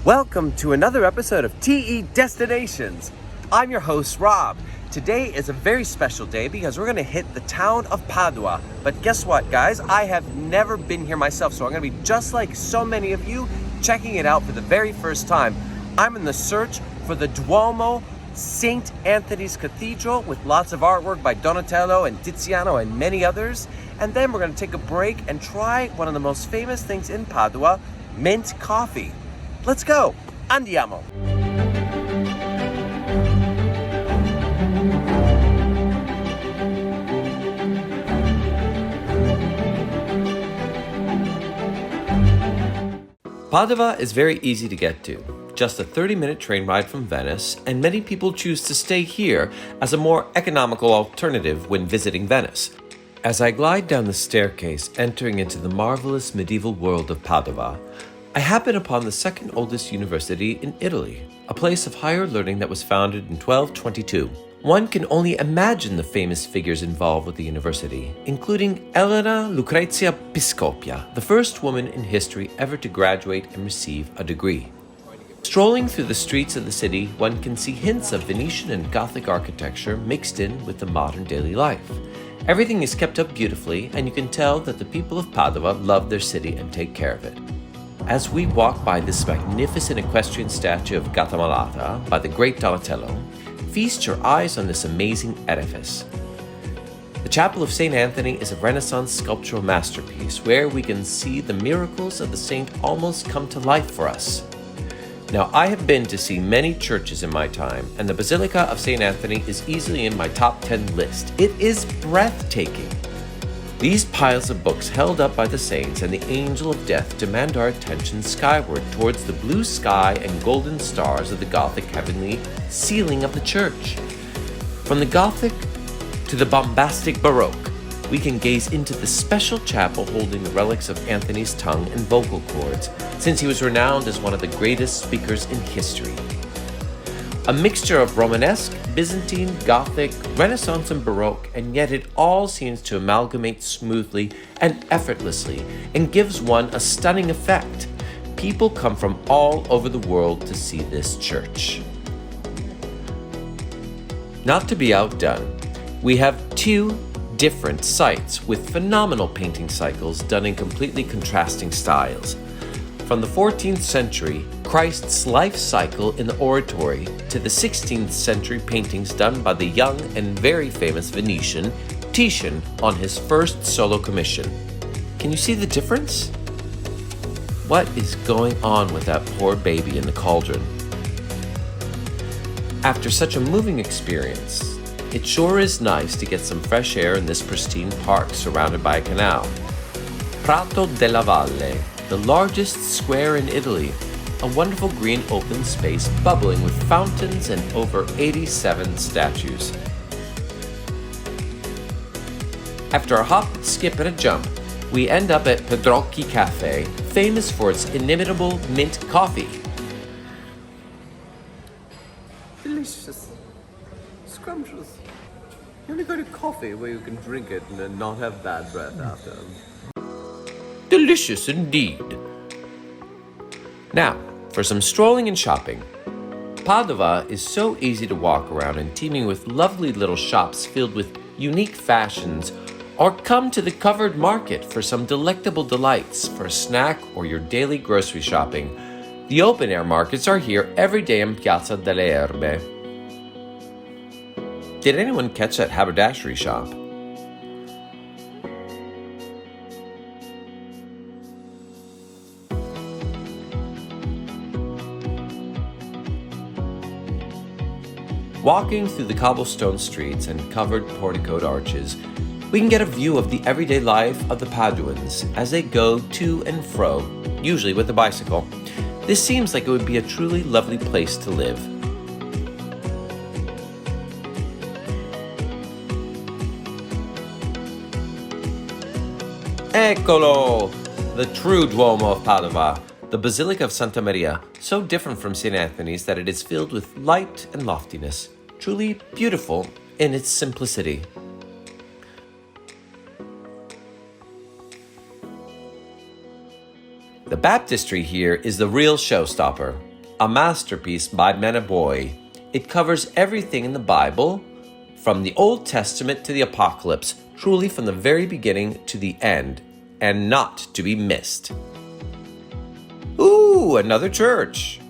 Welcome to another episode of TE Destinations. I'm your host, Rob. Today is a very special day because we're going to hit the town of Padua. But guess what, guys? I have never been here myself, so I'm going to be just like so many of you, checking it out for the very first time. I'm in the search for the Duomo, Saint Anthony's Cathedral, with lots of artwork by Donatello and Tiziano and many others. And then we're going to take a break and try one of the most famous things in Padua, mint coffee. Let's go! Andiamo! Padua is very easy to get to. Just a 30-minute train ride from Venice, and many people choose to stay here as a more economical alternative when visiting Venice. As I glide down the staircase entering into the marvelous medieval world of Padua, I happen upon the second oldest university in Italy, a place of higher learning that was founded in 1222. One can only imagine the famous figures involved with the university, including Elena Lucrezia Piscopia, the first woman in history ever to graduate and receive a degree. Strolling through the streets of the city, one can see hints of Venetian and Gothic architecture mixed in with the modern daily life. Everything is kept up beautifully, and you can tell that the people of Padua love their city and take care of it. As we walk by this magnificent equestrian statue of Gattamelata by the great Donatello, feast your eyes on this amazing edifice. The Chapel of Saint Anthony is a Renaissance sculptural masterpiece where we can see the miracles of the saint almost come to life for us. Now, I have been to see many churches in my time, and the Basilica of Saint Anthony is easily in my top 10 list. It is breathtaking. These piles of books held up by the saints and the angel of death demand our attention skyward towards the blue sky and golden stars of the Gothic heavenly ceiling of the church. From the Gothic to the bombastic Baroque, we can gaze into the special chapel holding the relics of Anthony's tongue and vocal cords, since he was renowned as one of the greatest speakers in history. A mixture of Romanesque, Byzantine, Gothic, Renaissance, and Baroque, and yet it all seems to amalgamate smoothly and effortlessly and gives one a stunning effect. People come from all over the world to see this church. Not to be outdone, we have two different sites with phenomenal painting cycles done in completely contrasting styles. From the 14th century, Christ's life cycle in the oratory, to the 16th century paintings done by the young and very famous Venetian Titian on his first solo commission. Can you see the difference? What is going on with that poor baby in the cauldron? After such a moving experience, it sure is nice to get some fresh air in this pristine park surrounded by a canal. Prato della Valle, the largest square in Italy, a wonderful green open space bubbling with fountains and over 87 statues. After a hop, skip, and a jump, we end up at Pedrocchi Cafe, famous for its inimitable mint coffee. Delicious. Scrumptious. You only go to coffee where you can drink it and then not have bad breath after. Delicious indeed. Now, for some strolling and shopping. Padua is so easy to walk around and teeming with lovely little shops filled with unique fashions, or come to the covered market for some delectable delights for a snack or your daily grocery shopping. The open-air markets are here every day in Piazza delle Erbe. Did anyone catch that haberdashery shop? Walking through the cobblestone streets and covered porticoed arches, we can get a view of the everyday life of the Paduans as they go to and fro, usually with a bicycle. This seems like it would be a truly lovely place to live. Eccolo! The true Duomo of Padua, the Basilica of Santa Maria, so different from St. Anthony's that it is filled with light and loftiness, truly beautiful in its simplicity. The baptistry here is the real showstopper. a masterpiece by Meneboy. It covers everything in the Bible, from the Old Testament to the Apocalypse, truly from the very beginning to the end, and not to be missed. Ooh, another church!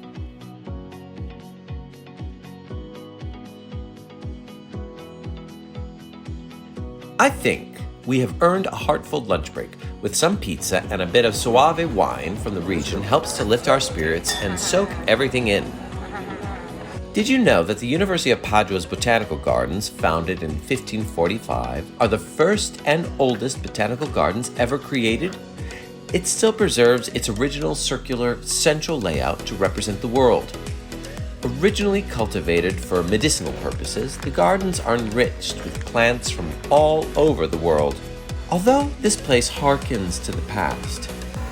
I think we have earned a heartful lunch break with some pizza and a bit of Soave wine from the region helps to lift our spirits and soak everything in. Did you know that the University of Padua's Botanical Gardens, founded in 1545, are the first and oldest botanical gardens ever created? It still preserves its original circular central layout to represent the world. Originally cultivated for medicinal purposes, the gardens are enriched with plants from all over the world. Although this place harkens to the past,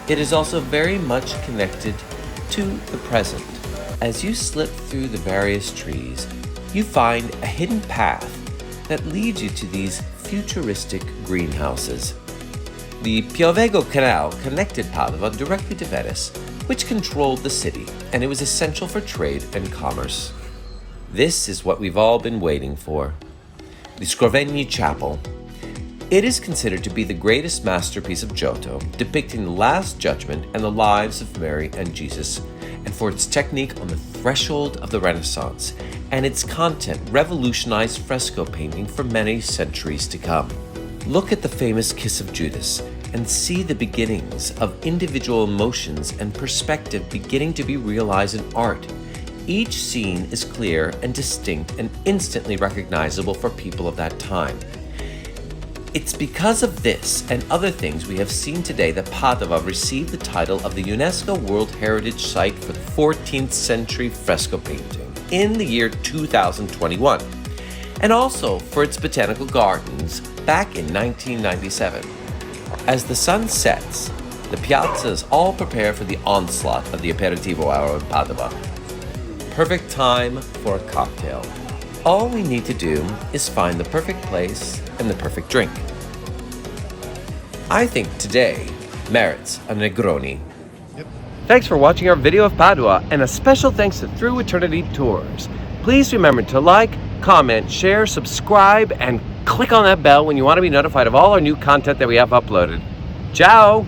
it is also very much connected to the present. As you slip through the various trees, you find a hidden path that leads you to these futuristic greenhouses. The Piovego Canal connected Padova directly to Venice, which controlled the city, and it was essential for trade and commerce. This is what we've all been waiting for. The Scrovegni Chapel. It is considered to be the greatest masterpiece of Giotto, depicting the Last Judgment and the lives of Mary and Jesus, and for its technique on the threshold of the Renaissance, and its content revolutionized fresco painting for many centuries to come. Look at the famous Kiss of Judas and see the beginnings of individual emotions and perspective beginning to be realized in art. Each scene is clear and distinct and instantly recognizable for people of that time. It's because of this and other things we have seen today that Padova received the title of the UNESCO World Heritage Site for the 14th century fresco painting in the year 2021, and also for its botanical gardens back in 1997. As the sun sets, the piazzas all prepare for the onslaught of the aperitivo hour in Padova. Perfect time for a cocktail. All we need to do is find the perfect place and the perfect drink. I think today merits a Negroni. Thanks for watching our video of Padua, and a special thanks to Through Eternity Tours. Please remember to like, comment, share, subscribe, and click on that bell when you want to be notified of all our new content that we have uploaded. Ciao!